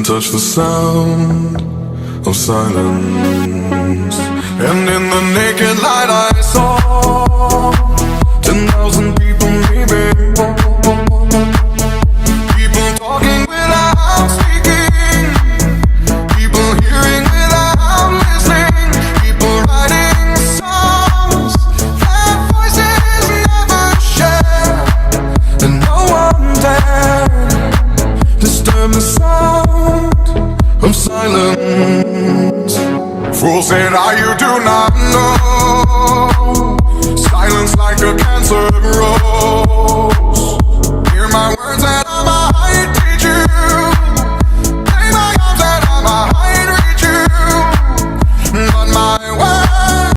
touch the sound of silence. And in the naked light I saw 10,000 people maybe. People talking without speaking, people hearing without listening, people writing songs that voices never share. And no one dared disturb the sound of silence. Fool said, you do not know. Silence like a cancer